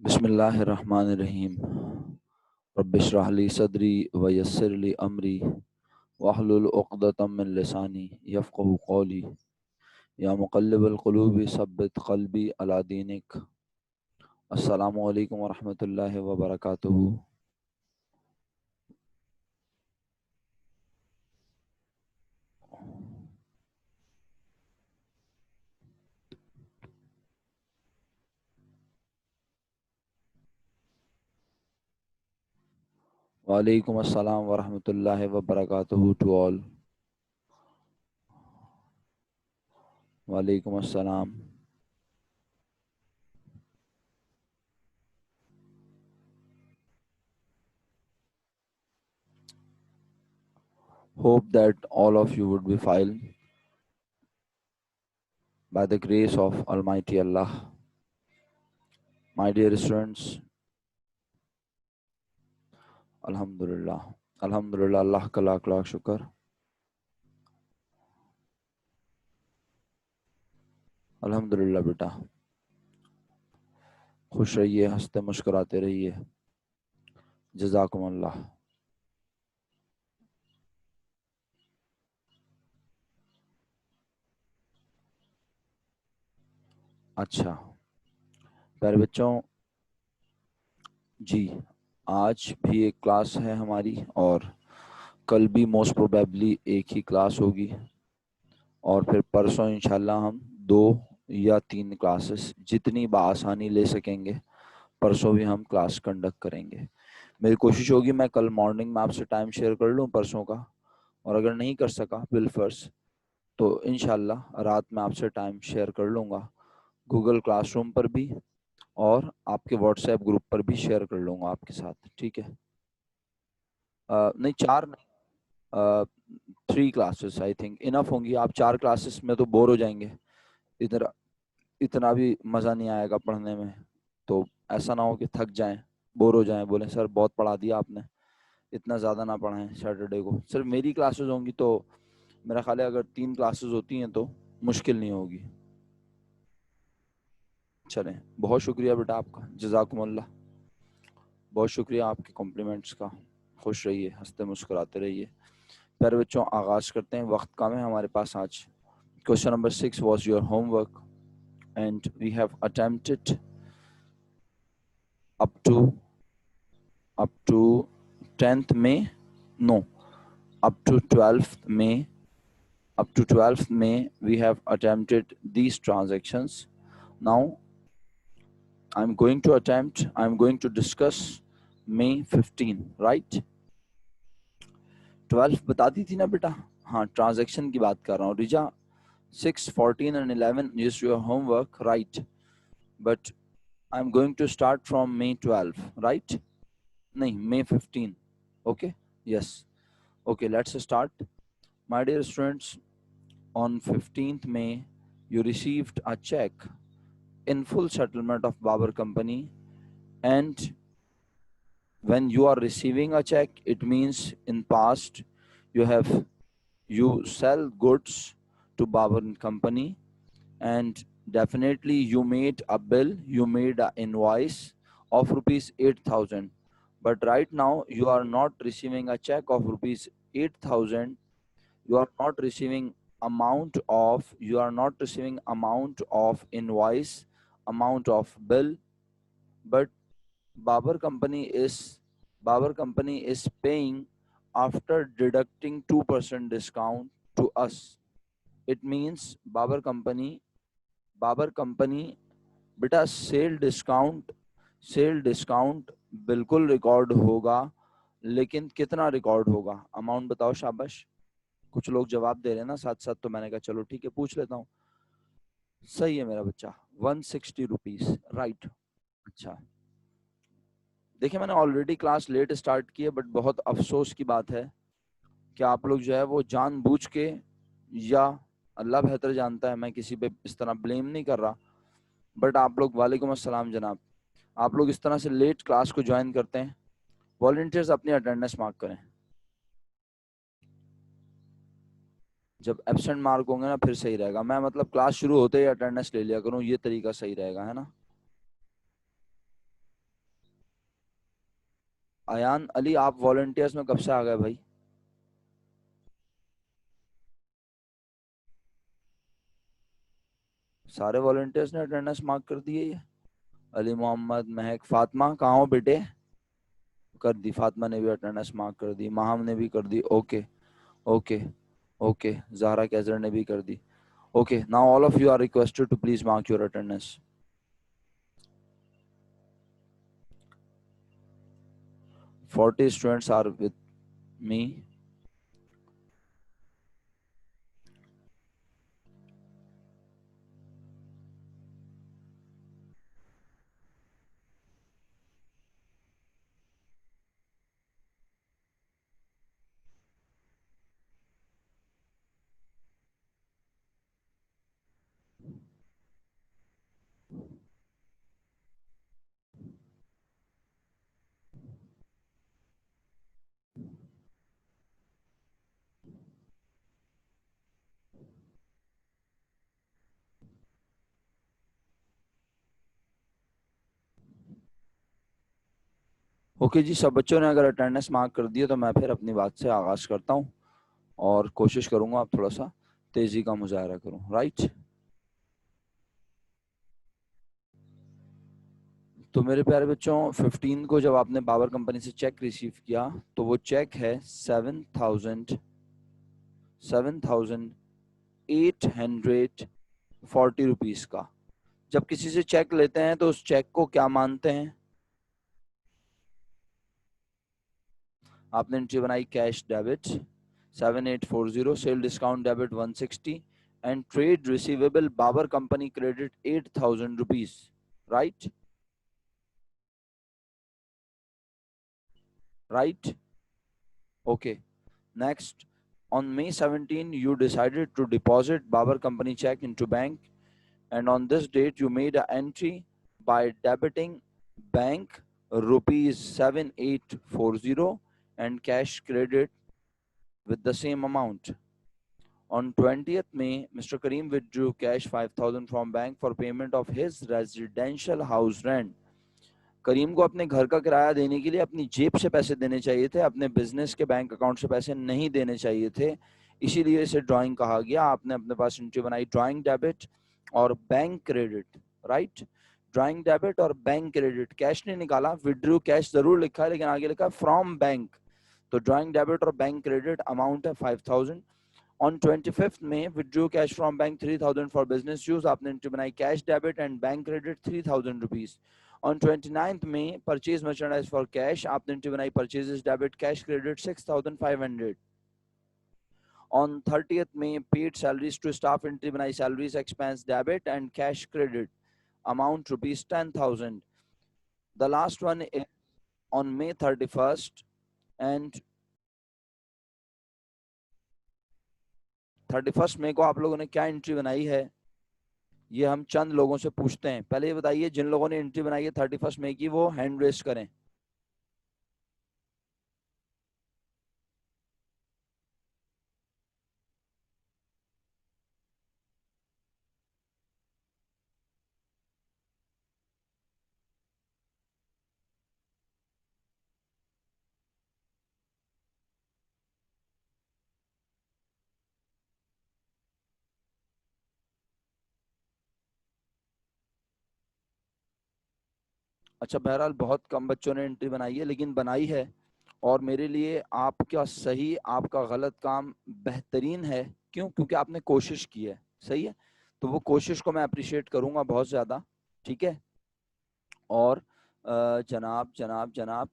बिस्मिल्लाहिर्रहमानिर्रहीम। रब्बिश्रह ली सदरी व यस्सिर ली अमरी वहलुल उक़दतम मिन लिसानी यफ़क़हू क़ौली। या मुक़ल्लिबल क़ुलूबि सब्बित क़ल्बी अला दीनिक। अस्सलामु अलैकुम व रहमतुल्लाहि व बरकातुहू। वालेकुम अस्सलाम व रहमतुल्लाहि व बरकातुहू टू ऑल। वालेकुम अस्सलाम। Hope that all of you would be fine by the grace of Almighty Allah. My dear students, अल्हम्दुलिल्लाह अल्हम्दुलिल्लाह, अल्लाह का लाख लाख शुक्र। अल्हम्दुलिल्लाह बेटा, खुश रहिए, हंसते मुस्कुराते रहिए। जज़ाकुमुल्लाह। अच्छा प्यारे बच्चों, जी आज भी एक क्लास है हमारी और कल भी मोस्ट प्रोबेबली एक ही क्लास होगी और फिर परसों इंशाल्लाह हम 2 या 3 क्लासेस जितनी बआसानी ले सकेंगे परसों भी हम क्लास कंडक्ट करेंगे। मेरी कोशिश होगी मैं कल मॉर्निंग में आपसे टाइम शेयर कर लूँ परसों का, और अगर नहीं कर सका विल फर्स्ट तो इंशाल्लाह रात में आपसे टाइम शेयर कर लूँगा, गूगल क्लासरूम पर भी और आपके व्हाट्सएप ग्रुप पर भी शेयर कर लूँगा आपके साथ, ठीक है। नहीं 4 नहीं, 3 क्लासेस आई थिंक इनफ होंगी। आप 4 क्लासेस में तो बोर हो जाएंगे, इधर इतना भी मज़ा नहीं आएगा पढ़ने में। तो ऐसा ना हो कि थक जाएं, बोर हो जाएं, बोलें सर बहुत पढ़ा दिया आपने, इतना ज़्यादा ना पढ़ाएं। सैटरडे को सिर्फ मेरी क्लासेस होंगी तो मेरा ख्याल है अगर 3 क्लासेस होती हैं तो मुश्किल नहीं होगी। चलें, बहुत शुक्रिया बेटा आपका, जज़ाकुमुल्लाह, बहुत शुक्रिया आपके कॉम्प्लीमेंट्स का। खुश रहिए, हंसते मुस्कुराते रहिए। प्यारे बच्चों, आगाज़ करते हैं। वक्त कम है हमारे पास आज। Question number 6 was your homework and we have attempted up to 10th May, no, up to 12th May. Up to 12th May we have attempted these transactions. Now I'm going to discuss May 15, right? 12 बता दी थी ना बेटा, हाँ transaction की बात कर रहा हूँ। रिजा 6, 14 and 11 is your homework, right? But I'm going to start from May 12, right? नहीं, May 15, okay? Yes, okay, let's start. My dear students, on 15th May you received a check in full settlement of Babar Company, and when you are receiving a check it means in past you sell goods to Babar Company, and definitely you made a bill, you made an invoice of rupees 8,000. But right now you are not receiving a check of rupees 8,000. You are not receiving amount of invoice, amount of bill, but Babar Company is paying after deducting 2% discount to us. It means Babar Company बेटा sale discount बिल्कुल record होगा, लेकिन कितना record होगा? Amount बताओ, शाबाश। कुछ लोग जवाब दे रहे हैं ना साथ साथ, तो मैंने कहा चलो ठीक है पूछ लेता हूँ। सही है मेरा बच्चा, 160 रुपीज, राइट। अच्छा, देखिए मैंने ऑलरेडी क्लास लेट स्टार्ट की है, बट बहुत अफसोस की बात है कि आप लोग जो है वो जानबूझ के, या अल्लाह बेहतर जानता है, मैं किसी पे इस तरह ब्लेम नहीं कर रहा, बट आप लोग, वालेकुम अस्सलाम जनाब, आप लोग इस तरह से लेट क्लास को ज्वाइन करते हैं। वॉलंटियर्स अपनी अटेंडेंस मार्क करें। जब एब्सेंट मार्क होंगे ना फिर सही रहेगा। मैं मतलब क्लास शुरू होते ही अटेंडेंस ले लिया करूं, ये तरीका सही रहेगा, है ना? अयान अली, आप वॉलंटियर्स में कब से आ गए भाई? सारे वॉलंटियर्स ने अटेंडेंस मार्क कर दी है ये? अली मोहम्मद, महक, फातिमा कहाँ हो बेटे? कर दी, फातिमा ने भी अटेंडेंस मार्क कर दी, माहम ने भी कर दी, okay okay okay, Zahra Qaiser ने भी कर दी, okay. Now all of you are requested to please mark your attendance. 40 students are with me. Okay ji, सब बच्चों ने अगर अटेंडेंस मार्क कर दी है तो मैं फिर अपनी बात से आगाज करता हूँ और कोशिश करूंगा आप थोड़ा सा तेजी का मुजाहरा करूं, राइट? तो मेरे प्यारे बच्चों, 15 को जब आपने बाबर कंपनी से चेक रिसीव किया तो वो चेक है 7,840 रुपीज का। जब किसी से चेक लेते हैं तो उस चेक को क्या मानते हैं? आपने एंट्री बनाई cash debit 7840, sale discount debit 160 and trade receivable Babar company credit 8,000 rupees, right? Right, okay. Next, on May 17 you decided to deposit Babar company check into bank, and on this date you made an entry by debiting bank rupees 7840 and cash credit with the same amount. On 20th May, Mr. Kareem withdrew cash 5,000 from bank for payment of his residential house rent. करीम को अपने घर का किराया देने के लिए अपनी जेब से पैसे देने चाहिए थे, अपने बिजनेस के बैंक अकाउंट से पैसे नहीं देने चाहिए थे, इसीलिए इसे ड्राइंग कहा गया। आपने अपने पास एंट्री बनाई ड्राइंग डेबिट और bank credit, right? Drawing debit और बैंक क्रेडिट, कैश नहीं निकाला, विड्रू कैश जरूर लिखा है लेकिन आगे लिखा है फ्रॉम बैंक, तो ड्राइंग डेबिट और बैंक क्रेडिट अमाउंट है 5,000। On 25th May, withdrew cash from bank 3,000 for business use. आपने एंट्री बनाई cash debit and bank credit 3,000 rupees. On 29th May, purchase merchandise for cash. आपने entry बनाई purchases debit cash credit 6,500. On 30th May, paid salaries to staff, entry बनाई salaries expense debit and cash credit amount rupees 10,000. The last one is on May 31st and 31st May को आप लोगों ने क्या entry बनाई है ये हम चंद लोगों से पूछते हैं। पहले ये बताइए, जिन लोगों ने एंट्री बनाई है 31 मई की वो हैंड रेस करें। अच्छा, बहरहाल बहुत कम बच्चों ने एंट्री बनाई है लेकिन बनाई है, और मेरे लिए आपका सही आपका गलत काम बेहतरीन है। क्यों? क्योंकि आपने कोशिश की है, सही है, तो वो कोशिश को मैं अप्रिशिएट करूंगा बहुत ज्यादा, ठीक है? और जनाब जनाब जनाब,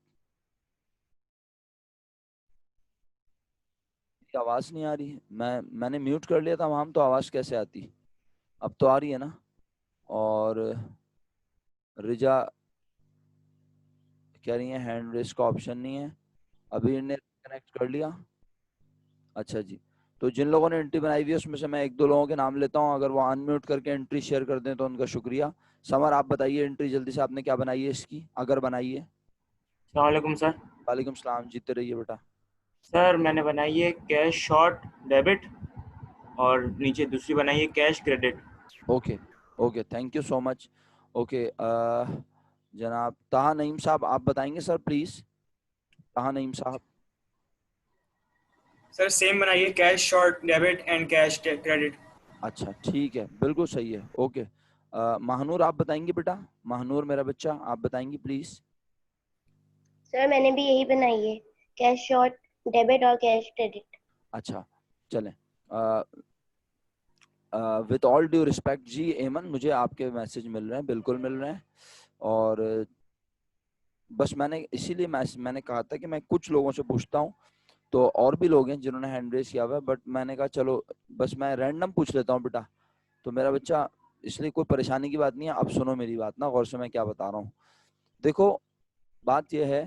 आवाज नहीं आ रही है, मैंने म्यूट कर लिया था वहां, तो आवाज कैसे आती? अब तो आ रही है ना? और रिजा कह रही है हैंड रेस का ऑप्शन नहीं है। अभी इन्हें कनेक्ट कर लिया? अच्छा जी, तो जिन लोगों ने एंट्री बनाई हुई है उसमें से मैं एक दो लोगों के नाम लेता हूं, अगर वो अनम्यूट करके एंट्री शेयर कर दें तो उनका शुक्रिया। समर, आप बताइए एंट्री जल्दी से, आपने क्या बनाई है इसकी, अगर बनाई है? अस्सलाम वालेकुम सर। वालेकुम सलाम, जीते रहिए बेटा। सर मैंने बनाई है कैश शॉर्ट डेबिट और नीचे दूसरी बनाई है cash credit. Okay okay, thank you so much. Okay, जनाब ताहा नईम साहब, आप बताएंगे सर प्लीज? कहा नईम साहब? सर सेम बनाइए, cash short debit and cash credit. अच्छा ठीक है, बिल्कुल सही है, ओके। महानूर आप बताएंगी बेटा? महानूर मेरा बच्चा, आप बताएंगी प्लीज? सर मैंने भी यही बनाई है, कैश शॉर्ट डेबिट और कैश क्रेडिट। अच्छा चलें। विद ऑल ड्यू रिस्पेक्ट जी एमन, मुझे आपके मैसेज मिल रहे हैं, बिल्कुल मिल रहे हैं। और बस मैंने इसीलिए मैंने कहा था कि मैं कुछ लोगों से पूछता हूँ, तो और भी लोग हैं जिन्होंने हैंड रेस किया हुआ है, बट मैंने कहा चलो बस मैं रैंडम पूछ लेता हूँ बेटा। तो मेरा बच्चा, इसलिए कोई परेशानी की बात नहीं है। अब सुनो मेरी बात ना गौर से, मैं क्या बता रहा हूँ। देखो बात यह है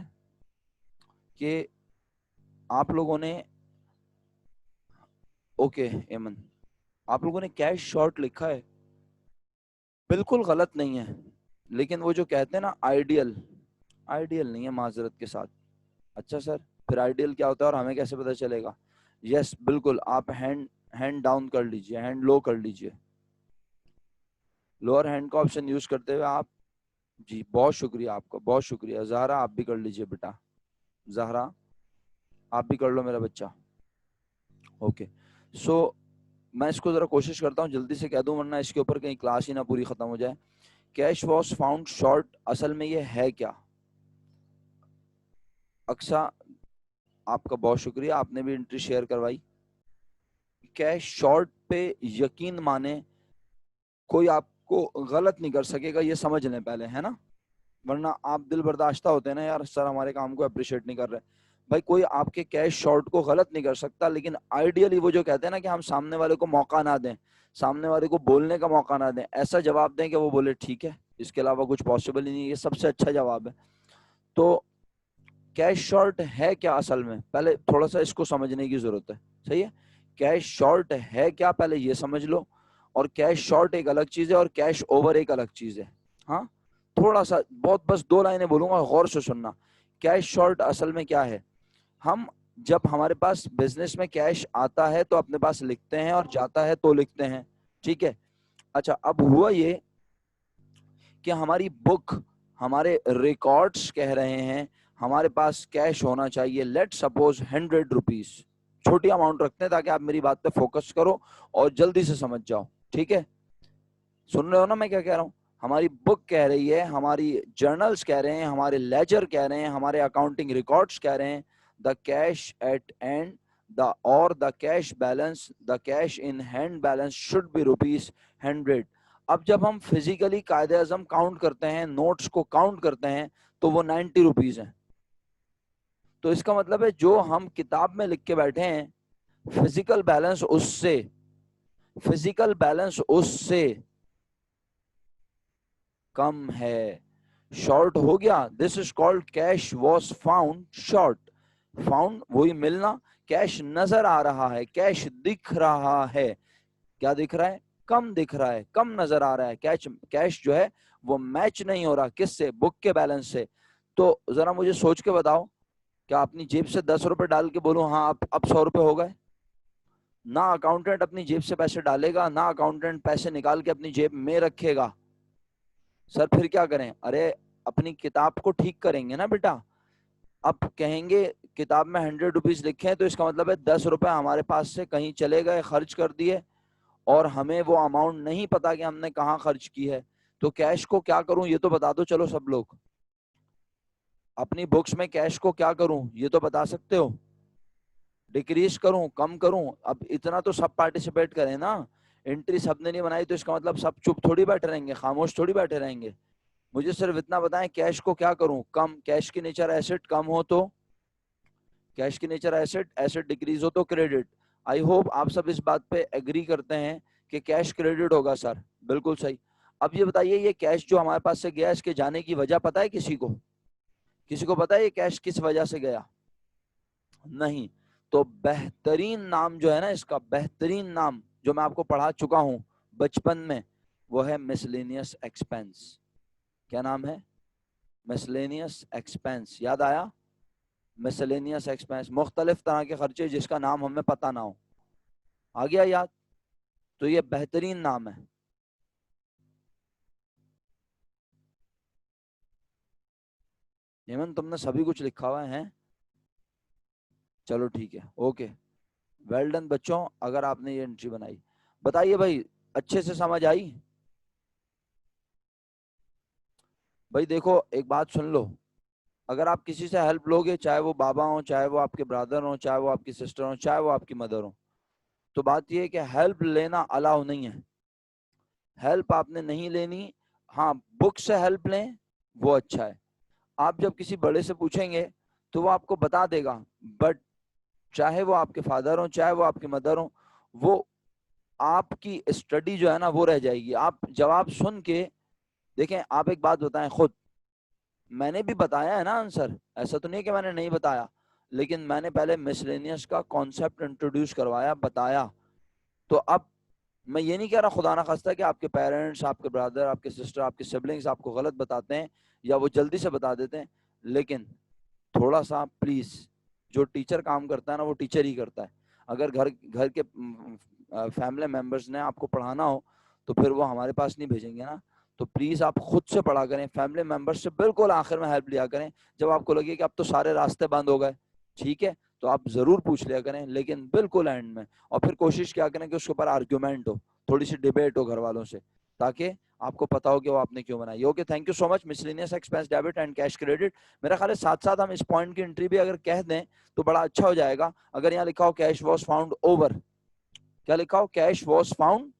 कि आप लोगों ने, ओके एमन, आप लोगों ने कैश शॉर्ट लिखा है, बिल्कुल गलत नहीं है। लेकिन वो जो कहते हैं ना आइडियल, आइडियल नहीं है माजरत के साथ। अच्छा सर, फिर आइडियल क्या होता है और हमें कैसे पता चलेगा? यस बिल्कुल, आप हैंड हैंड डाउन कर लीजिए, हैंड लो कर लीजिए, लोअर हैंड का ऑप्शन यूज करते हुए आप। जी बहुत शुक्रिया आपका, बहुत शुक्रिया। जहरा आप भी कर लीजिए बेटा, जहरा आप भी कर लो मेरा बच्चा। ओके सो मैं इसको जरा कोशिश करता हूँ जल्दी से कह दूं, वरना इसके ऊपर कहीं क्लास ही ना पूरी खत्म हो जाए। कैश वॉज फाउंड शॉर्ट, असल में ये है क्या? अक्सा आपका बहुत शुक्रिया, आपने भी एंट्री शेयर करवाई। कैश शॉर्ट पे यकीन माने कोई आपको गलत नहीं कर सकेगा, ये समझ लें पहले, है ना? वरना आप दिल बर्दाश्ता होते हैं ना यार, सर हमारे काम को अप्रिशिएट नहीं कर रहे। भाई कोई आपके कैश शॉर्ट को गलत नहीं कर सकता, लेकिन आइडियली वो जो कहते हैं ना कि हम सामने वाले को मौका ना दें, सामने वाले को बोलने का मौका ना दें, ऐसा जवाब दें कि वो बोले ठीक है, इसके अलावा कुछ पॉसिबल ही नहीं, ये सबसे अच्छा जवाब है। तो कैश शॉर्ट है क्या असल में, पहले थोड़ा सा इसको समझने की जरूरत है। सही है, कैश शॉर्ट है क्या पहले ये समझ लो। और कैश शॉर्ट एक अलग चीज है और कैश ओवर एक अलग चीज है। हाँ, थोड़ा सा बहुत बस 2 लाइनें बोलूंगा, गौर से सुनना। कैश शॉर्ट असल में क्या है? हम जब हमारे पास बिजनेस में कैश आता है तो अपने पास लिखते हैं और जाता है तो लिखते हैं, ठीक है। अच्छा अब हुआ ये कि हमारी बुक, हमारे रिकॉर्ड्स कह रहे हैं हमारे पास कैश होना चाहिए, लेट सपोज 100 रुपीज। छोटी अमाउंट रखते हैं ताकि आप मेरी बात पे फोकस करो और जल्दी से समझ जाओ, ठीक है? सुन रहे हो ना मैं क्या कह रहा हूँ? हमारी बुक कह रही है, हमारी जर्नल्स कह रहे हैं, हमारे लेजर कह रहे हैं, हमारे अकाउंटिंग रिकॉर्ड्स कह रहे हैं the cash at and the cash balance, the cash in hand balance should be ₹100। अब जब हम फिजिकली कायदे आजम काउंट करते हैं, नोट्स को काउंट करते हैं, तो वो 90 रुपीज है। तो इसका मतलब है जो हम किताब में लिख के बैठे हैं, फिजिकल बैलेंस उससे, फिजिकल बैलेंस उससे कम है, शॉर्ट हो गया। This is called cash was found short. Found वही मिलना, कैश नजर आ रहा है, कैश दिख रहा है, क्या दिख रहा है? कम दिख रहा है, कम नजर आ रहा है। कैश कैश जो है वो मैच नहीं हो रहा, किससे? बुक के बैलेंस से। तो जरा मुझे सोच के बताओ, क्या अपनी जेब से 10 रुपए डाल के बोलूं हाँ अब 100 रुपए हो गए? ना अकाउंटेंट अपनी जेब से पैसे डालेगा, ना अकाउंटेंट पैसे निकाल के अपनी जेब में रखेगा। सर फिर क्या करें? अरे अपनी किताब को ठीक करेंगे ना बेटा। अब कहेंगे किताब में 100 रुपीज लिखे हैं, तो इसका मतलब है 10 रुपए हमारे पास से कहीं चले गए, खर्च कर दिए, और हमें वो अमाउंट नहीं पता कि हमने कहाँ खर्च की है। तो कैश को क्या करूं ये तो बता दो चलो सब लोग। अपनी बुक्स में कैश को क्या करूं ये तो बता सकते हो? डिक्रीज करूं, कम करूं? अब इतना तो सब पार्टिसिपेट करें ना। एंट्री सबने नहीं बनाई तो इसका मतलब सब चुप थोड़ी बैठे रहेंगे, खामोश थोड़ी बैठे रहेंगे। मुझे सिर्फ इतना बताएं, कैश को क्या करूं? कम। कैश की नेचर एसेट, कम हो तो कैश की नेचर एसेट, एसेट डिक्रीज हो तो क्रेडिट। आई होप आप सब इस बात पे एग्री करते हैं कि कैश क्रेडिट होगा सर, बिल्कुल सही। अब ये बताइए, ये कैश जो हमारे पास से गया, इसके जाने की वजह पता है किसी को? किसी को पता है ये कैश किस वजह से गया? नहीं। तो बेहतरीन नाम जो है ना इसका, बेहतरीन नाम जो मैं आपको पढ़ा चुका हूं बचपन में, वो है मिसलेनियस एक्सपेंस। क्या नाम है? Miscellaneous expense. याद आया? मिसलेनियस एक्सपेंस, मुख्तलिफ तरह के खर्चे जिसका नाम हमें पता ना हो। आ गया याद? तो ये बेहतरीन नाम है। हेमंत तुमने सभी कुछ लिखा हुआ है? चलो ठीक है, ओके, वेल डन बच्चों, अगर आपने ये एंट्री बनाई। बताइए भाई, अच्छे से समझ आई? भाई देखो एक बात सुन लो, अगर आप किसी से हेल्प लोगे, चाहे वो बाबा हो, चाहे वो आपके ब्रदर हो, चाहे वो आपकी सिस्टर हो, चाहे वो आपकी मदर हो, तो बात ये है कि हेल्प लेना अलाउ नहीं है, हेल्प आपने नहीं लेनी। हाँ, बुक से हेल्प लें, वो अच्छा है। आप जब किसी बड़े से पूछेंगे तो वो आपको बता देगा, बट चाहे वो आपके फादर हो, चाहे वो आपकी मदर हो, वो आपकी स्टडी जो है ना वो रह जाएगी। आप जवाब सुन के देखें। आप एक बात बताएं खुद, मैंने भी बताया है ना आंसर, ऐसा तो नहीं कि मैंने नहीं बताया, लेकिन मैंने पहले मिसलेनियस का कॉन्सेप्ट इंट्रोड्यूस करवाया, बताया। तो अब मैं ये नहीं कह रहा खुदा ना खास्ता कि आपके पेरेंट्स, आपके ब्रदर, आपके सिस्टर, आपके सिबलिंग्स आपको गलत बताते हैं या वो जल्दी से बता देते हैं, लेकिन थोड़ा सा प्लीज, जो टीचर काम करता है ना वो टीचर ही करता है। अगर घर घर के फैमिली मेंबर्स ने आपको पढ़ाना हो तो फिर वो हमारे पास नहीं भेजेंगे ना। तो प्लीज आप खुद से पढ़ा करें, फैमिली मेंबर्स से बिल्कुल आखिर में हेल्प लिया करें, जब आपको लगे कि अब तो सारे रास्ते बंद हो गए, ठीक है, तो आप जरूर पूछ लिया करें, लेकिन बिल्कुल एंड में। और फिर कोशिश क्या करें कि उसके ऊपर आर्ग्यूमेंट हो, थोड़ी सी डिबेट हो घर वालों से, ताकि आपको पता हो कि वो आपने क्यों बनाई। Okay, thank you so much. Miscellaneous expense debit and cash credit, मेरा ख्याल है साथ साथ हम इस पॉइंट की एंट्री भी अगर कह दें तो बड़ा अच्छा हो जाएगा। अगर यहाँ लिखा हो कैश वॉज फाउंड ओवर, क्या लिखा हो? Cash was found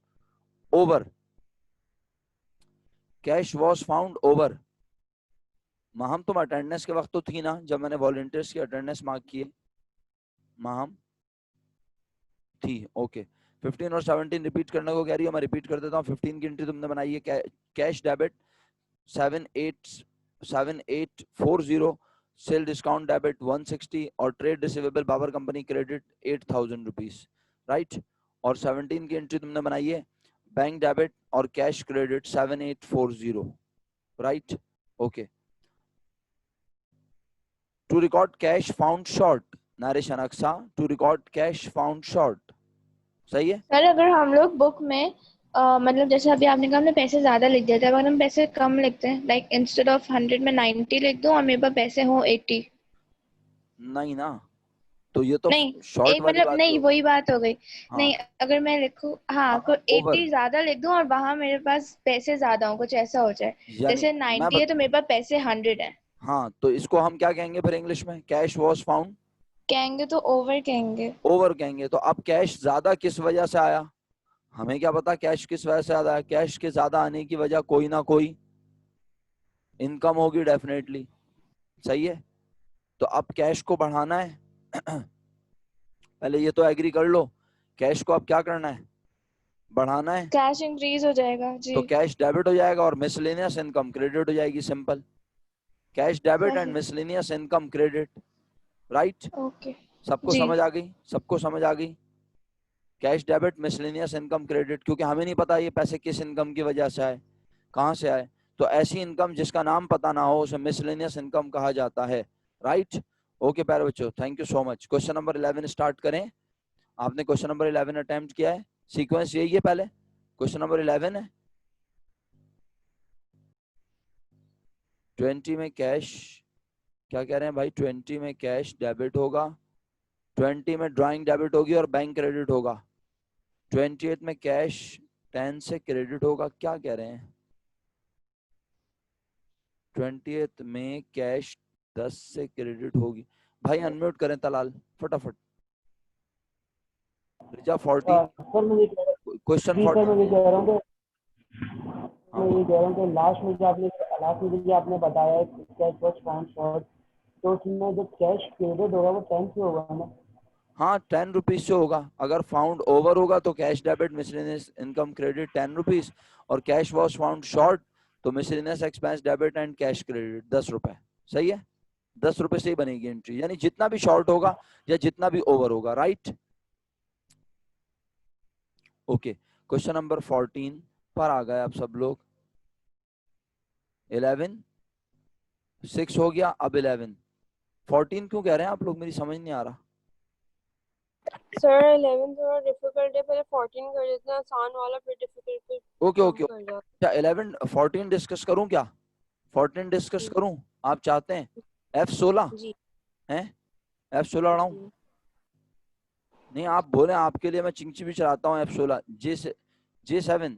over, cash was found over. Maham तुम अटेंडेंस के वक्त तो थी ना जब मैंने वॉलंटियर्स की अटेंडेंस मार्क की है? माहम थी, ओके। 15 और 17 रिपीट करने को कह रही हो, मैं रिपीट कर देता हूँ। 15 की एंट्री तुमने बनाई है cash debit 7840, sale discount debit 160 और trade receivable power company credit 8000 rupees, right. और 17 की एंट्री तुमने बनाई है बैंक डेबिट और cash credit 7840, right, okay. To record cash found short, narration Aqsa, to record cash found short, सही है। सर अगर हम लोग बुक में मतलब जैसे अभी आपने कहा हमने पैसे ज्यादा लिख दिए थे, अगर हम पैसे कम लिखते हैं, लाइक इंस्टेड ऑफ 100 में 90 लिख दूं और मेरे पास पैसे हो 80? नहीं ना, तो ये तो नहीं, शॉर्ट एक वाली मतलब बात ही नहीं, होगी। वही बात हो गई। हाँ नहीं, अगर मैं लिखूं, हाँ, हाँ, तो ओवर, 80 ज्यादा लिख दूं और वहां मेरे पास पैसे ज्यादा हो, कुछ ऐसा हो जाए। यानी जैसे मैं 90 है तो मेरे पास पैसे 100 है, हाँ, तो इसको हम क्या कहेंगे फिर इंग्लिश में? कैश वॉज फाउंड कहेंगे तो ओवर कहेंगे। ओवर कहेंगे। तो अब कैश ज्यादा किस वजह से आया? हमें क्या पता कैश किस वजह से ज्यादा आया? कैश के ज्यादा आने की वजह कोई ना कोई इनकम होगी डेफिनेटली, सही है। तो अब कैश को बढ़ाना है पहले ये तो एग्री कर लो, कैश को अब क्या करना है? बढ़ाना है। कैश इंक्रीज हो जाएगा जी। तो कैश डेबिट हो जाएगा और मिसलेनियस इनकम क्रेडिट हो जाएगी, सिंपल। कैश डेबिट एंड सही, miscellaneous income credit, right. Okay सबको जी। समझ आ गई? सबको समझ आ गई? Cash debit miscellaneous income credit, क्योंकि हमें नहीं पता ये पैसे किस इनकम की वजह से आए, कहाँ से आए। तो ऐसी इनकम जिसका नाम पता ना हो उसे मिसलेनियस इनकम कहा जाता है, राइट। ओके प्यारे बच्चों, thank you so much. Question number 11 start करें। आपने क्वेश्चन नंबर 11 अटेम्प्ट किया है, सीक्वेंस यही है, पहले क्वेश्चन नंबर 11 है। 20 में कैश, क्या कह रहे हैं भाई? 20 में कैश डेबिट होगा, 20 में ड्राइंग डेबिट होगी और बैंक क्रेडिट होगा। 28 में कैश 10 से क्रेडिट होगा, क्या कह रहे हैं? 20th में कैश 10 से क्रेडिट होगी। भाई अनम्यूट करें तलाल फटाफट। रिजा 14, सर मैं ये क्वेश्चन जी सर 14। मैं ये कह रहा हूँ कि हाँ मैं ये कह रहा हूँ कि लास्ट में जो आपने बताया है कैश वॉज फाउंड शॉर्ट, तो उसमें जो कैश क्रेडिट होगा वो 10 से होगा ना? हाँ, 10 रुपीज से होगा। अगर फाउंड ओवर होगा तो cash debit miscellaneous income credit 10 rupees, और कैश वॉज फाउंड शॉर्ट तो miscellaneous expense debit and cash credit 10 रुपए, सही है। 10 रुपए से ही बनेगी एंट्री, यानी जितना भी शॉर्ट होगा या जितना भी ओवर होगा, राइट। ओके, क्वेश्चन नंबर 14 पर आ गए आप सब लोग। 11 6 हो गया, अब 11 14 क्यों कह रहे हैं आप लोग? मेरी समझ नहीं आ रहा। सर 11 थोड़ा डिफिकल्ट है, पहले 14 कर देते हैं आसान वाला, फिर डिफिकल्ट फिर ओके कम ओके, कर जाते क्या 11 14 डिस्कस करूं क्या? 14 डिस्कस हैं। करूं? आप चाहते हैं? F16 जी है? F16 उड़ाऊं? जी नहीं आप बोले, आपके लिए मैं चिंची भी चलाता हूँ F16 J7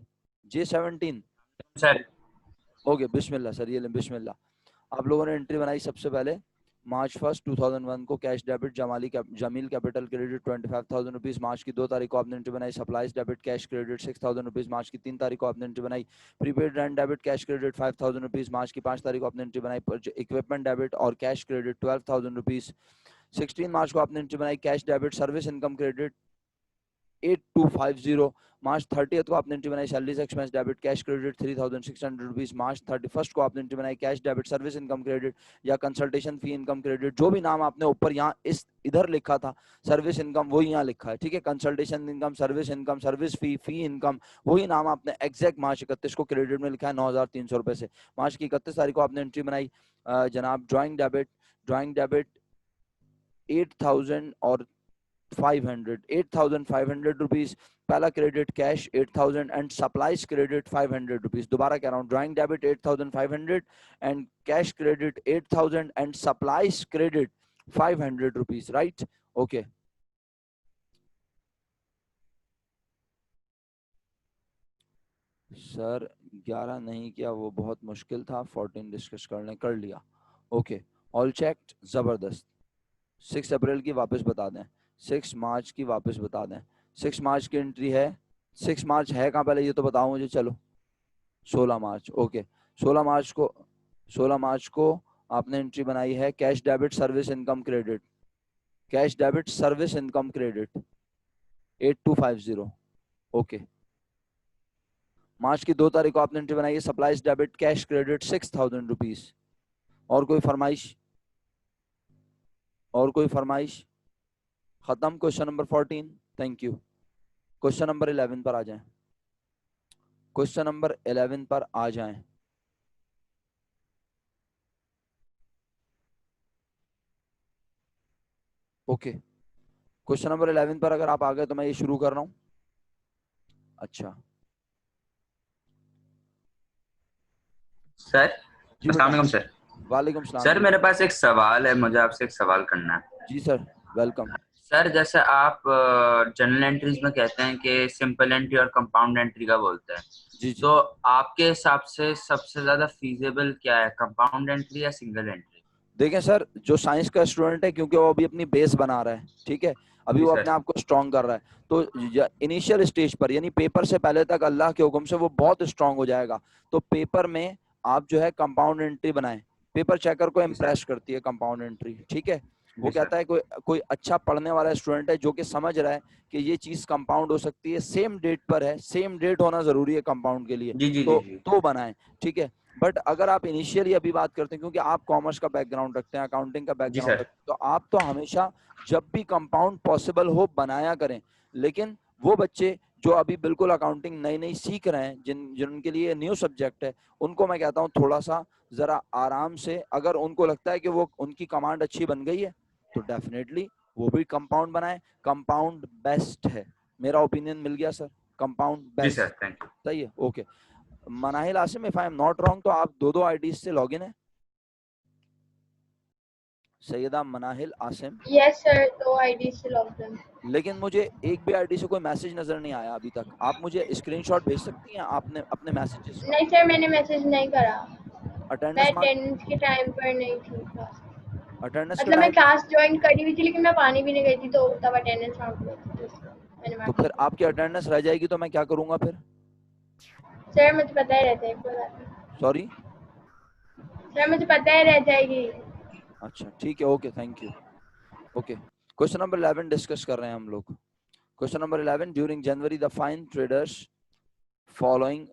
J17। Sir okay बिस्मिल्लाह सर, ये लें बिस्मिल्लाह। आप लोगों ने एंट्री बनाई सबसे पहले मार्च 1 2001 को cash debit Jamil capital credit 25,000 rupees. मार्च की 2 तारीख को आपने एंट्री बनाई supplies debit cash credit 6,000 rupees. मार्च की 3 तारीख को आपने एंट्री बनाई prepaid rent debit cash credit 5,000 rupees. मार्च की 5 तारीख को आपने एंट्री बनाई इक्विपमेंट डेबिट और कैश क्रेडिट 12,000 रुपीज। 16 मार्च को आपने एंट्री बनाई cash debit service income credit 8250। मार्च 30 को आपने एंट्री बनाई salaries expense debit cash credit 3,600 rupees. मार्च 31 को आपने एंट्री बनाई cash debit service income credit या कंसल्टेशन फी इनकम क्रेडिट, जो भी नाम आपने ऊपर यहाँ इधर लिखा था सर्विस इनकम वही यहाँ लिखा है, ठीक है। Consultation income, service fee income, वही नाम आपने एग्जैक्ट मार्च 31 को क्रेडिट में लिखा है 9,300 रुपए से। मार्च की 31 तारीख को आपने एंट्री बनाई जनाब ड्राइंग डेबिट 8,000 और 8,500 रुपीज। पहला credit cash 8,000 and supplies credit 500 rupees. दोबारा कह रहा हूँ, drawing debit 8,500 and cash credit 8,000 and supplies credit 500 rupees, right. Okay sir 11 नहीं किया, वो बहुत मुश्किल था, 14 डिस्कस कर लिया। ओके ऑल चेक्ड, जबरदस्त। 6 अप्रैल की वापस बता दें, 6 मार्च की वापस बता दें। 6 मार्च की एंट्री है, 6 मार्च है कहाँ पहले ये तो बताओ मुझे। चलो 16 मार्च, ओके 16 मार्च को आपने एंट्री बनाई है cash debit service income credit 8250, okay. मार्च की 2 तारीख को आपने एंट्री बनाई है supplies debit cash credit 6,000 rupees. और कोई फरमाइश? खत्म। Question number 14, thank you. Question number 11 पर आ जाएं। ओके क्वेश्चन नंबर 11 पर अगर आप आ गए तो मैं ये शुरू कर रहा हूं। अच्छा सर, जी अस्सलाम वालेकुम सर। वालेकुम सलाम। सर मेरे पास एक सवाल है, मुझे आपसे एक सवाल करना है। जी सर, वेलकम। सर जैसे आप जनरल एंट्रीज में कहते हैं कि सिंपल एंट्री और कंपाउंड एंट्री का बोलते हैं, जी तो आपके हिसाब से सबसे ज्यादा फीजेबल क्या है, कंपाउंड एंट्री या सिंगल एंट्री? देखें सर, जो साइंस का स्टूडेंट है क्योंकि वो अभी अपनी बेस बना रहा है, ठीक है, अभी वो अपने आप को स्ट्रॉन्ग कर रहा है, तो इनिशियल स्टेज पर यानी पेपर से पहले तक अल्लाह के हुक्म से वो बहुत स्ट्रॉन्ग हो जाएगा। तो पेपर में आप जो है कंपाउंड एंट्री बनाएं, पेपर चेकर को इम्प्रेस करती है कंपाउंड एंट्री, ठीक है। वो कहता है कोई अच्छा पढ़ने वाला स्टूडेंट है जो कि समझ रहा है कि ये चीज कंपाउंड हो सकती है, सेम डेट पर है, सेम डेट होना जरूरी है कंपाउंड के लिए, तो बनाएं, ठीक है। बट अगर आप इनिशियली अभी बात करते हैं, क्योंकि आप कॉमर्स का बैकग्राउंड रखते हैं, अकाउंटिंग का बैकग्राउंड रखते हैं, तो आप तो हमेशा जब भी कंपाउंड पॉसिबल हो बनाया करें। लेकिन वो बच्चे जो अभी बिल्कुल अकाउंटिंग नई सीख रहे हैं, जिनके लिए न्यू सब्जेक्ट है, उनको मैं कहता हूँ थोड़ा सा जरा आराम से, अगर उनको लगता है कि वो उनकी कमांड अच्छी बन गई है तो डेफिनेटली वो भी कंपाउंड बनाए। कंपाउंड बेस्ट है, मेरा ओपिनियन मिल गया सर, कंपाउंड बेस्ट। सही है, okay. Manahil Asim, if I am not wrong तो आप दो आईडीज से लॉगिन है। Syeda Manahil Asim. Yes sir, 2 ID से लॉगिन। लेकिन मुझे एक भी आईडी से कोई मैसेज नजर नहीं आया अभी तक। आप मुझे स्क्रीनशॉट भेज सकती हैं आपने अपने मैसेजेस का? नहीं सर, मैंने मैसेज नहीं करा। अटेंडेंस अटेंडेंस के टाइम पर नहीं थी क्लास। अटेंडेंस मतलब मैं क्लास ज्वाइन करी हुई थी लेकिन मैं पानी पीने गई थी तो तब अटेंडेंस मांग रही थी। तो फिर आपकी अटेंडेंस रह जाएगी तो मैं क्या करूंगा फिर? सर मुझे पता ही रहता है। सॉरी सर मुझे पता ही रह जाएगी। अच्छा ठीक है, okay thank you. Okay question number 11 discuss कर रहे हैं हम लोग। Question number 11, during January the Fine Traders following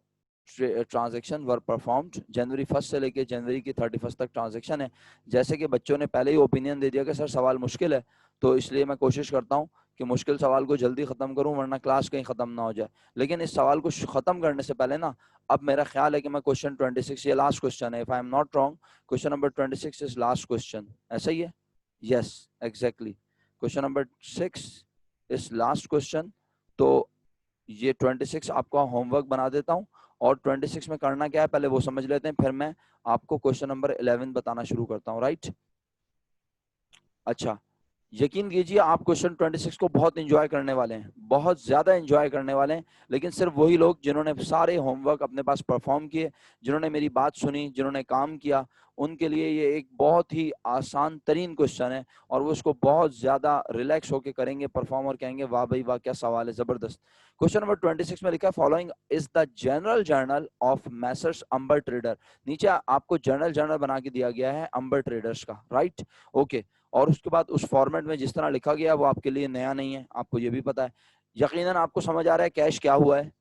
transaction were performed. जनवरी 1 से लेके जनवरी की 31 तक ट्रांजैक्शन है। जैसे कि बच्चों ने पहले ही ओपिनियन दे दिया कि सर सवाल मुश्किल है, तो इसलिए मैं कोशिश करता हूं कि मुश्किल सवाल को जल्दी खत्म करूं वरना क्लास कहीं खत्म ना हो जाए। लेकिन इस सवाल को खत्म करने से पहले ना, अब मेरा ख्याल है कि मैं क्वेश्चन 26, ये लास्ट क्वेश्चन है, if I am not wrong question number 26 is last question, ऐसा ही है? Yes exactly, question number 6 is last question. तो ये 26 आपका होमवर्क बना देता हूं, और 26 में करना क्या है पहले वो समझ लेते हैं, फिर मैं आपको क्वेश्चन नंबर 11 बताना शुरू करता हूं, राइट। अच्छा यकीन कीजिए आप क्वेश्चन 26 को बहुत एंजॉय करने वाले हैं, बहुत ज्यादा एंजॉय करने वाले हैं। लेकिन सिर्फ वही लोग जिन्होंने सारे होमवर्क अपने पास परफॉर्म किए, जिन्होंने मेरी बात सुनी, जिन्होंने काम किया, उनके लिए ये एक बहुत ही आसान तरीन क्वेश्चन है और वो उसको बहुत ज्यादा रिलैक्स होकर करेंगे परफॉर्म और कहेंगे वाह भाई वाह क्या सवाल है, जबरदस्त। क्वेश्चन नंबर 26 में लिखा है following is the general journal of Messrs Amber trader. नीचे आपको जर्नल बना के दिया गया है अंबर ट्रेडर्स का, राइट, ओके। और उसके बाद उस फॉर्मेट में जिस तरह लिखा गया वो आपके लिए नया नहीं है, आपको ये भी पता है। यकीनन आपको समझ आ रहा है कैश क्या हुआ है,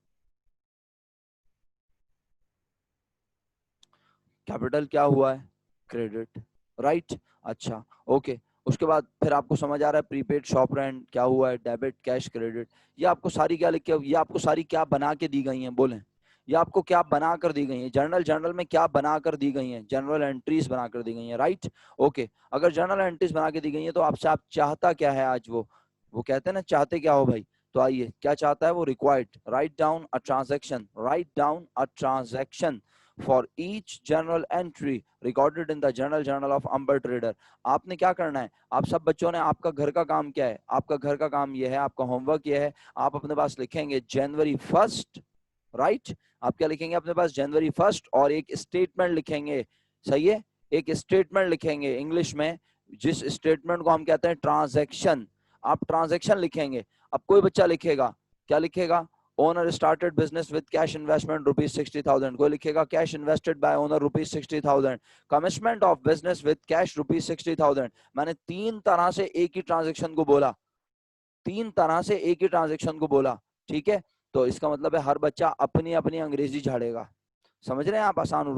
कैपिटल क्या हुआ है, क्रेडिट, राइट, अच्छा, ओके। उसके बाद फिर आपको समझ आ रहा है प्रीपेड शॉप रेंट क्या हुआ है, डेबिट कैश क्रेडिट। ये आपको सारी क्या लिख के, ये आपको सारी क्या बना के दी गई हैं, बोलें, ये आपको क्या बना कर दी गई है, जर्नल में क्या बना कर दी गई है, जनरल एंट्रीज बना कर दी गई है, राइट, ओके। अगर जनरल एंट्रीज बना के दी गई है तो आपसे आप चाहता क्या है आज, वो कहते हैं ना चाहते क्या हो भाई, तो आइए क्या चाहता है वो, required write down a transaction, write down a transaction for each general entry recorded in the journal of Amber trader. आपने क्या करना है, आप सब बच्चों ने, आपका घर का काम क्या है, आपका घर का काम ये है, आपका होमवर्क ये है, आप अपने पास लिखेंगे जनवरी 1, राइट, आप क्या लिखेंगे अपने पास, जनवरी 1 और एक स्टेटमेंट लिखेंगे, सही है, एक स्टेटमेंट लिखेंगे इंग्लिश में, जिस स्टेटमेंट को हम कहते हैं ट्रांजैक्शन, आप ट्रांजैक्शन लिखेंगे। अब कोई बच्चा लिखेगा, क्या लिखेगा, owner started business with cash investment ₹60,000, कोई लिखेगा cash invested bye owner ₹60,000, commitment of business with cash ₹60,000। मैंने तीन तरह से एक ही ट्रांजैक्शन को बोला, तीन तरह से एक ही ट्रांजैक्शन को बोला, ठीक है। तो इसका मतलब है हर बच्चा अपनी अपनी अंग्रेजी झाड़ेगा, समझ रहे हैं आप, आसान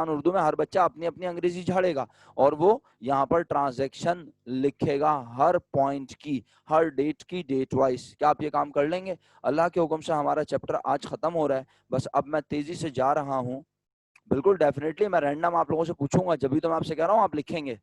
उर्दू में हर बच्चा अपनी अपनी अंग्रेजी झाड़ेगा और वो यहाँ पर ट्रांजैक्शन लिखेगा, हर पॉइंट की, हर डेट की, डेट वाइज। क्या आप ये काम कर लेंगे? अल्लाह के हुक्म से हमारा चैप्टर आज खत्म हो रहा है, बस अब मैं तेजी से जा रहा हूँ, बिल्कुल डेफिनेटली मैं रैंडम आप लोगों से पूछूंगा, जब भी तो मैं आपसे कह रहा हूँ आप लिखेंगे।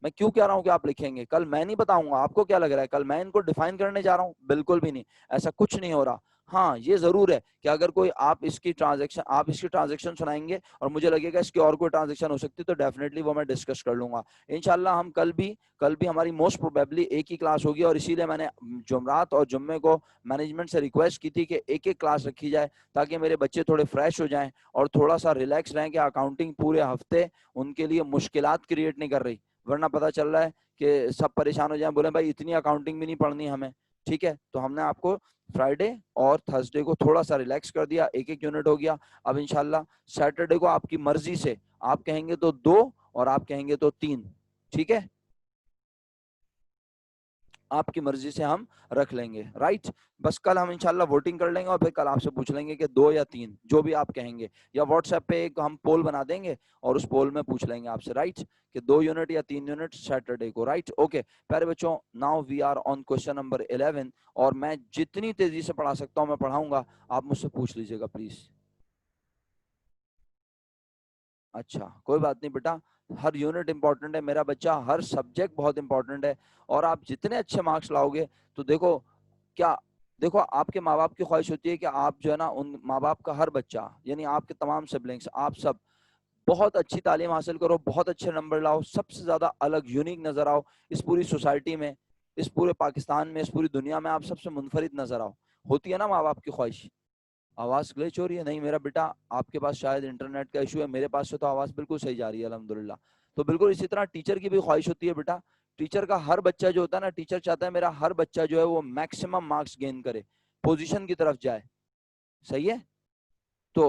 मैं क्यों कह रहा हूँ कि आप लिखेंगे, कल मैं नहीं बताऊंगा, आपको क्या लग रहा है कल मैं इनको डिफाइन करने जा रहा हूँ, बिल्कुल भी नहीं, ऐसा कुछ नहीं हो रहा। हाँ ये जरूर है कि अगर कोई आप इसकी ट्रांजैक्शन सुनाएंगे और मुझे लगेगा इसकी और कोई ट्रांजैक्शन हो सकती है तो डेफिनेटली वो मैं डिस्कस कर लूंगा इंशाल्लाह। हम कल भी हमारी मोस्ट प्रोबेबली एक ही क्लास होगी और इसीलिए मैंने जुमरात और जुम्मे को मैनेजमेंट से रिक्वेस्ट की थी कि एक एक क्लास रखी जाए ताकि मेरे बच्चे थोड़े फ्रेश हो जाएं और थोड़ा सा रिलैक्स रहें कि अकाउंटिंग पूरे हफ्ते उनके लिए मुश्किलात क्रिएट नहीं कर रही, वरना पता चल रहा है कि सब परेशान हो जाए, बोले भाई इतनी अकाउंटिंग भी नहीं पढ़नी हमें, ठीक है। तो हमने आपको फ्राइडे और थर्सडे को थोड़ा सा रिलैक्स कर दिया, एक एक यूनिट हो गया। अब इंशाल्लाह सैटरडे को आपकी मर्जी से, आप कहेंगे तो 2 और आप कहेंगे तो 3, ठीक है, आपकी मर्जी से हम रख लेंगे, राइट। बस कल हम इंशाल्लाह वोटिंग कर लेंगे और फिर कल आपसे पूछ लेंगे कि 2 या 3, जो भी आप कहेंगे, या व्हाट्सएप पे एक हम पोल बना देंगे और उस पोल में पूछ लेंगे आपसे, राइट, कि 2 यूनिट या 3 यूनिट सैटरडे को, राइट, ओके। प्यारे बच्चों, now we are on question number 11 और मैं जितनी तेजी से पढ़ा सकता हूँ मैं पढ़ाऊंगा, आप मुझसे पूछ लीजिएगा प्लीज। अच्छा कोई बात नहीं बेटा, हर यूनिट इंपॉर्टेंट है मेरा बच्चा, हर सब्जेक्ट बहुत इंपॉर्टेंट है और आप जितने अच्छे मार्क्स लाओगे तो देखो क्या, देखो आपके माँ बाप की ख्वाहिश होती है कि आप जो है ना, उन माँ बाप का हर बच्चा यानी आपके तमाम सिबलिंग्स, आप सब बहुत अच्छी तालीम हासिल करो, बहुत अच्छे नंबर लाओ, सबसे ज्यादा अलग यूनिक नजर आओ इस पूरी सोसाइटी में, इस पूरे पाकिस्तान में, इस पूरी दुनिया में आप सबसे मुनफरिद नजर आओ। होती है ना माँ बाप की ख्वाहिश। आवाज ग्लिच हो रही है? नहीं मेरा बेटा, आपके पास शायद इंटरनेट का इशू है, मेरे पास से तो आवाज बिल्कुल सही जा रही है अल्हम्दुलिल्लाह। तो बिल्कुल इसी तरह टीचर की भी ख्वाहिश होती है बेटा, टीचर का हर बच्चा जो होता है ना, टीचर चाहता है मेरा हर बच्चा जो है वो मैक्सिमम मार्क्स गेन करे, पोजीशन की तरफ जाए, सही है। तो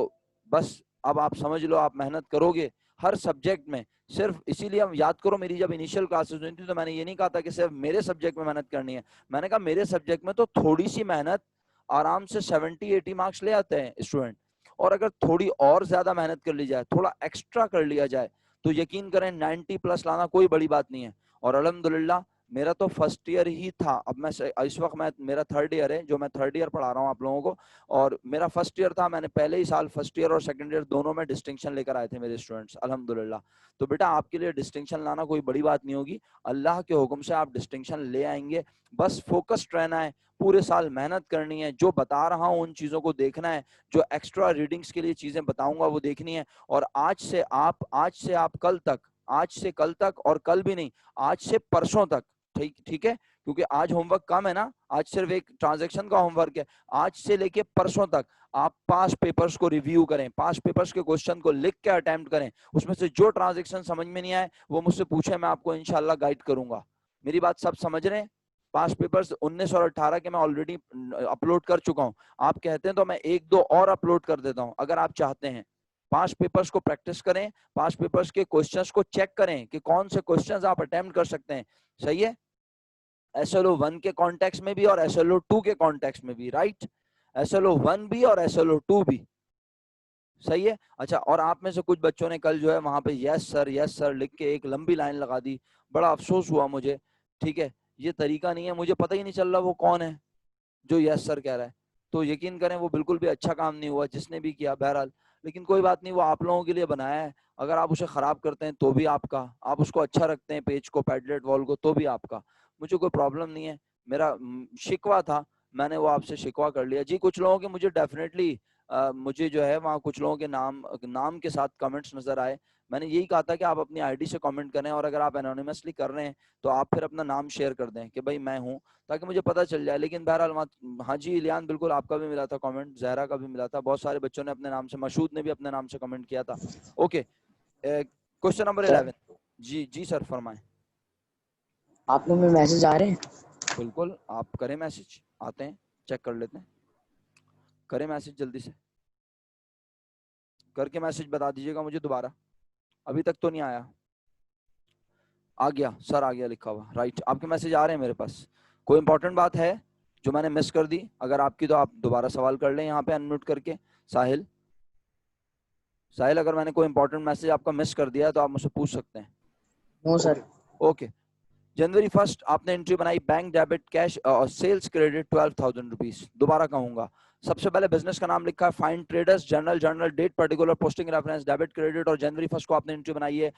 बस अब आप समझ लो, आप मेहनत करोगे हर सब्जेक्ट में, सिर्फ इसीलिए हम याद करो, मेरी जब इनिशियल क्लासेस हुई थी तो मैंने ये नहीं कहा था कि सिर्फ मेरे सब्जेक्ट में मेहनत करनी है, मैंने कहा मेरे सब्जेक्ट में तो थोड़ी सी मेहनत आराम से 70-80 मार्क्स ले आते हैं स्टूडेंट, और अगर थोड़ी और ज्यादा मेहनत कर ली जाए, थोड़ा एक्स्ट्रा कर लिया जाए तो यकीन करें 90+ लाना कोई बड़ी बात नहीं है। और अल्हम्दुलिल्लाह मेरा तो फर्स्ट ईयर ही था, अब मैं इस वक्त मेरा 3rd ईयर है, जो मैं 3rd ईयर पढ़ा रहा हूँ आप लोगों को, और मेरा फर्स्ट ईयर था, मैंने पहले ही साल फर्स्ट ईयर और सेकंड ईयर दोनों में डिस्टिंक्शन लेकर आए थे मेरे स्टूडेंट्स अल्हम्दुलिल्लाह। तो बेटा आपके लिए डिस्टिंक्शन लाना कोई बड़ी बात नहीं होगी, अल्लाह के हुक्म से आप डिस्टिंक्शन ले आएंगे, बस फोकस्ड रहना है, पूरे साल मेहनत करनी है, जो बता रहा हूँ उन चीजों को देखना है, जो एक्स्ट्रा रीडिंग्स के लिए चीजें बताऊंगा वो देखनी है, और आज से आप कल तक, आज से कल तक और कल भी नहीं, आज से परसों तक ठीक है, क्योंकि आज होमवर्क कम है ना, आज सिर्फ एक ट्रांजैक्शन का होमवर्क है। आज से लेके परसों तक आप 5 पेपर्स को रिव्यू करें, 5 पेपर्स के क्वेश्चन को लिख के अटेम्प्ट करें, उसमें से जो ट्रांजैक्शन समझ में नहीं आए वो मुझसे पूछे, मैं आपको इंशाल्लाह गाइड करूंगा। मेरी बात सब समझ रहे हैं? 5 पेपर्स 19 और 18 के मैं ऑलरेडी अपलोड कर चुका हूँ। आप कहते हैं तो मैं 1-2 और अपलोड कर देता हूँ अगर आप चाहते हैं। 5 पेपर्स को प्रैक्टिस करें, 5 पेपर्स के क्वेश्चंस को चेक करें कि कौन से क्वेश्चंस आप अटेम्प्ट कर सकते हैं। सही है? SLO 1 के कॉन्टेक्स्ट में भी और SLO 2 के कॉन्टेक्स्ट में भी, राइट? SLO 1 भी और SLO 2 भी। सही है? अच्छा, और आप में से कुछ बच्चों ने कल जो है वहां पे यस सर लिख के एक लंबी लाइन लगा दी, बड़ा अफसोस हुआ मुझे। ठीक है, ये तरीका नहीं है, मुझे पता ही नहीं चल रहा वो कौन है जो यस सर कह रहा है। तो यकीन करें वो बिल्कुल भी अच्छा काम नहीं हुआ जिसने भी किया, बहरहाल। लेकिन कोई बात नहीं, वो आप लोगों के लिए बनाया है। अगर आप उसे खराब करते हैं तो भी आपका, आप उसको अच्छा रखते हैं पेज को, पैडलेट वॉल को, तो भी आपका। मुझे कोई प्रॉब्लम नहीं है। मेरा शिकवा था, मैंने वो आपसे शिकवा कर लिया जी। कुछ लोगों के मुझे डेफिनेटली मुझे जो है वहाँ कुछ लोगों के नाम के साथ कमेंट्स नजर आए। मैंने यही कहा था कि आप अपनी आईडी से कमेंट करें, और अगर आप एनोनिमसली कर रहे हैं तो आप फिर अपना नाम शेयर कर दें कि भाई मैं हूँ, ताकि मुझे पता चल जाए। लेकिन बहरहाल हाँ जी इलियान, बिल्कुल आपका भी मिला था कमेंट, जहरा का भी मिला था, बहुत सारे बच्चों ने अपने नाम से, मशहूद ने भी अपने नाम से कमेंट किया था। Okay, question number 11। जी सर फरमाएं। आप लोग में मैसेज आ रहे हैं? बिल्कुल, आप करें मैसेज, आते हैं, चेक कर लेते हैं। करें मैसेज, जल्दी से करके मैसेज बता दीजिएगा मुझे दोबारा। अभी तक तो नहीं आया। आ गया सर, आ गया लिखा हुआ, राइट। आपके मैसेज आ रहे हैं मेरे पास। कोई इंपॉर्टेंट बात है जो मैंने मिस कर दी? अगर आपकी तो आप दोबारा सवाल कर लें यहाँ पे अनम्यूट करके। साहिल, अगर मैंने कोई इंपॉर्टेंट मैसेज आपका मिस कर दिया है तो आप मुझसे पूछ सकते हैं। No sir. ओके, जनवरी 1 आपने एंट्री बनाई, बैंक डेबिट कैश और सेल्स क्रेडिट 12,000 रुपीज। दोबारा कहूंगा, सबसे पहले बिजनेस का नाम लिखा है find traders, journal date particular posting reference, debit credit, और जनवरी 1 को आपने एंट्री बनाई है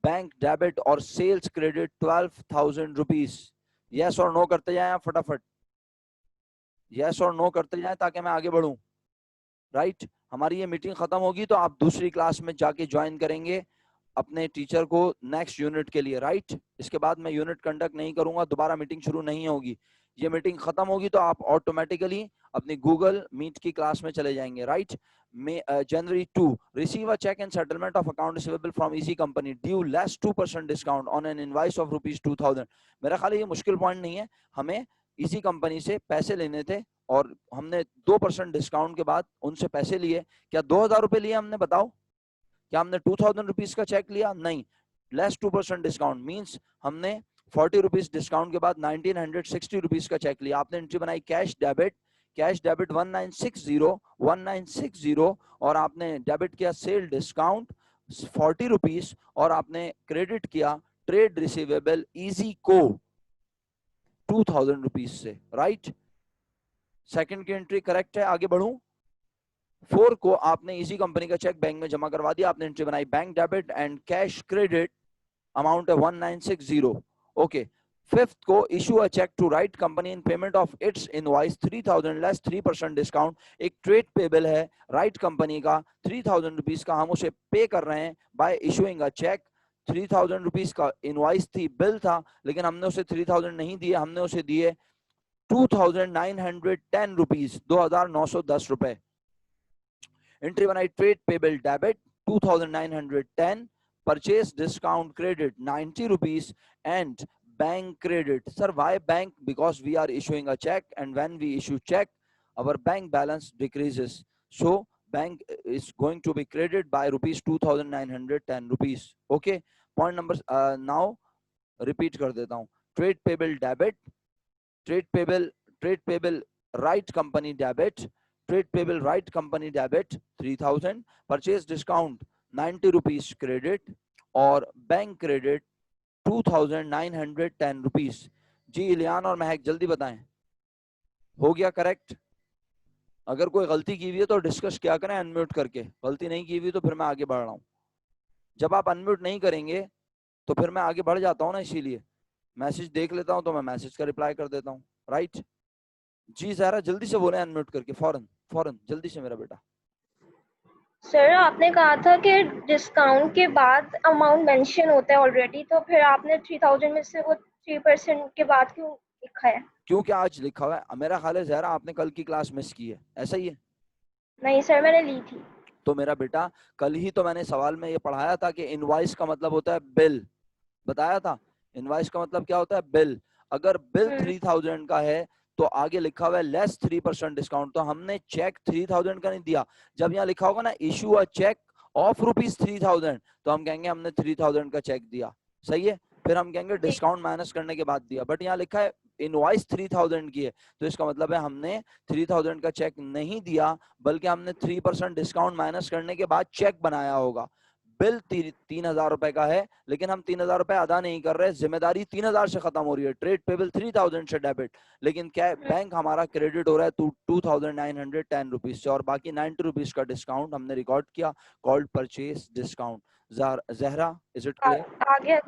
बैंक डेबिट और सेल्स क्रेडिट 12,000 रुपीज। यस और नो करते जाए फटाफट, यस और नो करते जाए ताकि मैं आगे बढ़ूं, राइट। हमारी ये मीटिंग खत्म होगी तो आप दूसरी क्लास में जाके ज्वाइन करेंगे अपने टीचर को नेक्स्ट यूनिट के लिए, राइट। इसके बाद मैं यूनिट कंडक्ट नहीं करूंगा, दोबारा मीटिंग शुरू नहीं होगी। ये मीटिंग खत्म होगी तो आप ऑटोमेटिकली अपनी गूगल मीट की क्लास में चले जाएंगे, right. January 2 receive a check and settlement of account receivable from easy company due less 2% discount on an invoice of rupees 2,000। मेरा ख्याल है ये मुश्किल पॉइंट नहीं है, हमें इसी कंपनी से पैसे लेने थे और हमने 2% डिस्काउंट के बाद उनसे पैसे लिए। क्या 2,000 रुपए लिए हमने? बताओ, क्या हमने 2,000 रुपीज का चेक लिया? नहीं, लेस 2% डिस्काउंट मींस हमने 40 रुपीज डिस्काउंट के बाद 1960 रुपीज का चेक लिया। आपने एंट्री बनाई कैश डेबिट 1960 और आपने डेबिट किया सेल डिस्काउंट 40 रुपीज और आपने क्रेडिट किया ट्रेड रिसीवेबल इजी को 2,000 रुपीज से, राइट। सेकंड की एंट्री करेक्ट है, आगे बढ़ूं। 4 को आपने इसी कंपनी का चेक बैंक में जमा करवा दिया, आपने एंट्री बनाई bank debit and cash credit amount है 1960। ओके, 5th को issue a cheque to Wright company in payment of its invoice 3,000 less 3% discount. एक ट्रेड पेबल है राइट कंपनी का 3,000 रुपीज का, हम उसे पे कर रहे हैं by issuing a cheque. 3,000 rupees का इनवॉइस थी, बिल था, लेकिन हमने उसे 3,000 नहीं दिए, हमने उसे दिए 2,910 रुपीज, 2,910 रुपए। एंट्री बनाई trade payable debit 2,910, purchase discount credit 90 rupees and bank credit. Sir, why bank? Because we are issuing a check, and when we issue check our bank balance decreases, so bank is going to be credited by rupees 2,910 rupees. Okay, point number now repeat कर देता हूँ। trade payable debit, trade payable right company debit, trade payable right company debit 3,000, purchase discount 90 rupees credit और bank credit 2,910 rupees. जी इलियान और महक जल्दी बताएं, हो गया correct? अगर कोई गलती की हुई है तो डिस्कस क्या करें अनम्यूट करके, गलती नहीं की हुई तो फिर मैं आगे बढ़ रहा हूं। जब आप अनम्यूट नहीं करेंगे तो फिर मैं आगे बढ़ जाता हूं ना, इसीलिए मैसेज देख लेता हूं तो मैं मैसेज का रिप्लाई कर देता हूं, राइट। जी जरा जल्दी से बोले अनम्यूट करके, फौरन जल्दी से मेरा बेटा। सर आपने कहा था कि डिस्काउंट के बाद अमाउंट मेंशन होता है ऑलरेडी, तो फिर आपने 3,000 में से वो 3% के बाद क्यों लिखा है? क्योंकि आज लिखा हुआ है। मेरा ख्याल है जहरा आपने कल की क्लास मिस की है, ऐसा ही है? नहीं सर, मैंने ली थी। तो मेरा बेटा कल ही तो मैंने सवाल में ये पढ़ाया था कि इनवॉइस का मतलब होता है बिल, बताया था। इनवॉइस का मतलब क्या होता है? बिल। अगर बिल 3000 का है तो आगे लिखा हुआ है लेस 3% डिस्काउंट, तो हमने चेक 3000 का नहीं दिया। जब यहाँ लिखा होगा ना इशू अ चेक ऑफ ₹3000 तो हम कहेंगे हमने 3000 का चेक दिया, सही है। फिर हम कहेंगे डिस्काउंट माइनस करने के बाद दिया, बट यहाँ लिखा है इनवॉइस 3000 की है, तो इसका मतलब है हमने 3000 का चेक नहीं दिया, बल्कि हमने 3% डिस्काउंट माइनस करने के बाद चेक बनाया होगा। बिल 3000 रुपए का है, लेकिन हम 3000 रुपए अदा नहीं कर रहे, जिम्मेदारी 3000 से खत्म हो रही है, ट्रेड पेबल 3000 से डेबिट, लेकिन क्या है बैंक हमारा क्रेडिट हो रहा है 2910 रुपीज से, और बाकी 90 रुपीज का डिस्काउंट हमने रिकॉर्ड किया, called purchase discount. Zahra, is it clear? आ गया।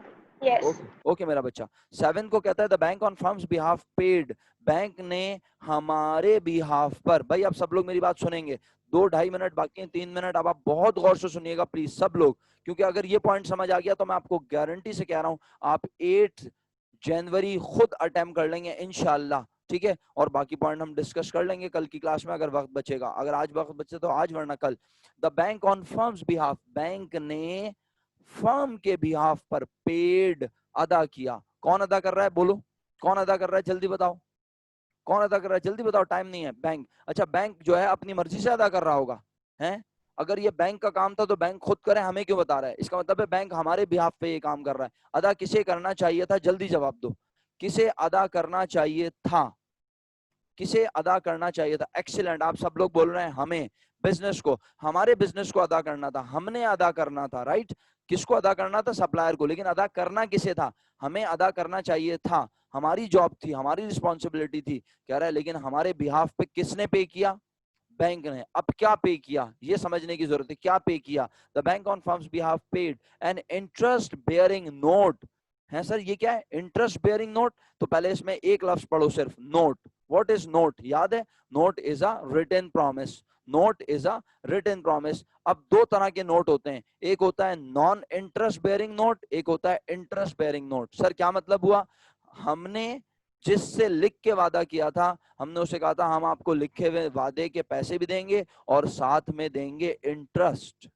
यस। ओके मेरा बच्चा। 7 को कहता है the bank on firm's behalf paid, bank ने हमारे बिहाफ पर, भाई आप सब लोग मेरी बात सुनेंगे, 2-2.5 मिनट बाकी हैं, 3 मिनट, अब आप बहुत गौर से सुनिएगा प्लीज सब लोग, क्योंकि अगर ये पॉइंट समझ आ गया तो मैं आपको गारंटी से कह रहा हूं आप 8 जनवरी खुद अटेम्प्ट कर लेंगे इंशाल्लाह, ठीक है। और बाकी पॉइंट हम डिस्कस कर लेंगे कल की क्लास में अगर वक्त बचेगा, अगर आज वक्त बचे तो आज वरना कल। The bank on firm's behalf, bank ने फर्म के बिहाफ पर पेड अदा किया। कौन अदा कर रहा है? बोलो कौन अदा कर रहा है, जल्दी बताओ कौन अदा कर रहा है, जल्दी बताओ, टाइम नहीं है। बैंक, अच्छा बैंक जो है अपनी मर्जी से अदा कर रहा होगा, हैं? अगर ये बैंक का काम था तो बैंक खुद करे, हमें क्यों बता रहा है? इसका मतलब है बैंक हमारे बिहाफ पे ये काम कर रहा है। अदा किसे करना चाहिए था, जल्दी जवाब दो, किसे अदा करना चाहिए था? किसे अदा करना चाहिए था? एक्सीलेंट, आप सब लोग बोल रहे हैं हमें, बिजनेस को, हमारे बिजनेस को अदा करना था, हमने अदा करना था, राइट। किसको अदा करना था? सप्लायर को, लेकिन अदा करना किसे था? हमें अदा करना चाहिए था, हमारी जॉब थी, हमारी रिस्पॉन्सिबिलिटी थी, कह रहा है लेकिन हमारे बिहाफ पे किसने पे किया? बैंक ने। अब क्या पे किया ये समझने की जरूरत है, क्या पे किया? The bank on firm's behalf paid an interest bearing note, है सर ये क्या है? इंटरेस्ट बेयरिंग नोट, तो पहले इसमें एक लफ्ज पढ़ो सिर्फ, नोट। What is note? याद है, note is a written promise, note is a written promise. अब दो तरह के नोट होते हैं, एक होता है नॉन इंटरेस्ट बेयरिंग नोट, एक होता है इंटरेस्ट बेयरिंग नोट। सर क्या मतलब हुआ? हमने जिससे लिख के वादा किया था, हमने उसे कहा था हम आपको लिखे हुए वादे के पैसे भी देंगे और साथ में देंगे इंटरेस्ट।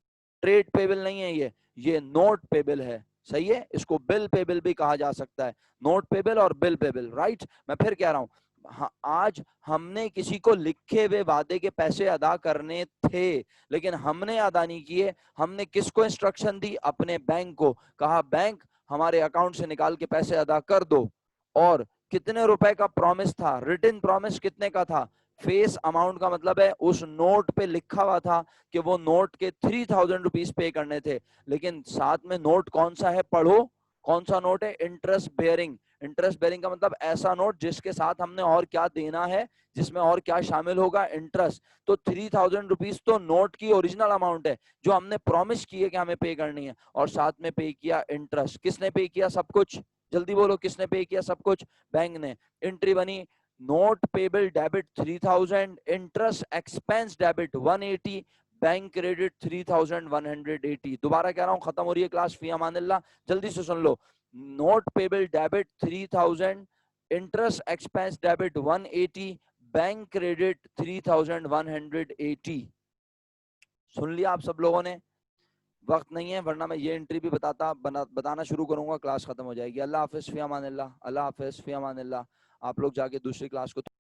ट्रेड पेबल नहीं है ये नोट पेबल है, सही है। इसको बिल पेबल भी कहा जा सकता है, नोट पेबल और बिल पेबल, राइट। मैं फिर कह रहा हूं, आज हमने किसी को लिखे हुए वादे के पैसे अदा करने थे, लेकिन हमने अदा नहीं किए। हमने किसको इंस्ट्रक्शन दी? अपने बैंक को, कहा बैंक हमारे अकाउंट से निकाल के पैसे अदा कर दो। और कितने रुपए का प्रॉमिस था? रिटन प्रॉमिस कितने का था? फेस अमाउंट का मतलब है उस नोट पे लिखा हुआ था कि वो नोट के 3000 रुपीज पे करने थे, लेकिन साथ में नोट कौन सा है? पढ़ो, कौन सा नोट है? Interest bearing. इंटरेस्ट बेयरिंग का मतलब ऐसा नोट जिसके साथ हमने और क्या देना है, जिसमें और क्या शामिल होगा? इंटरेस्ट। तो 3000 रुपीज तो नोट की ओरिजिनल अमाउंट है जो हमने प्रॉमिस की है कि हमें पे करनी है, और साथ में पे किया इंटरेस्ट। किसने पे किया सब कुछ? जल्दी बोलो, किसने पे किया सब कुछ? बैंक ने। एंट्री बनी, note payable debit 3000, interest expense debit 180, bank credit 3180। दोबारा कह रहा हूं, खत्म हो रही है क्लास, फी अमानिल्लाह, जल्दी से सुन लो। Note payable debit 3000, interest expense debit 180, bank credit 3180। सुन लिया आप सब लोगों ने? वक्त नहीं है वरना मैं ये एंट्री भी बताना शुरू करूंगा, क्लास खत्म हो जाएगी। अल्लाह हाफिज, फी अमानिल्लाह, अल्लाह हाफिज, फी अमानिल्लाह। आप लोग जाके दूसरी क्लास को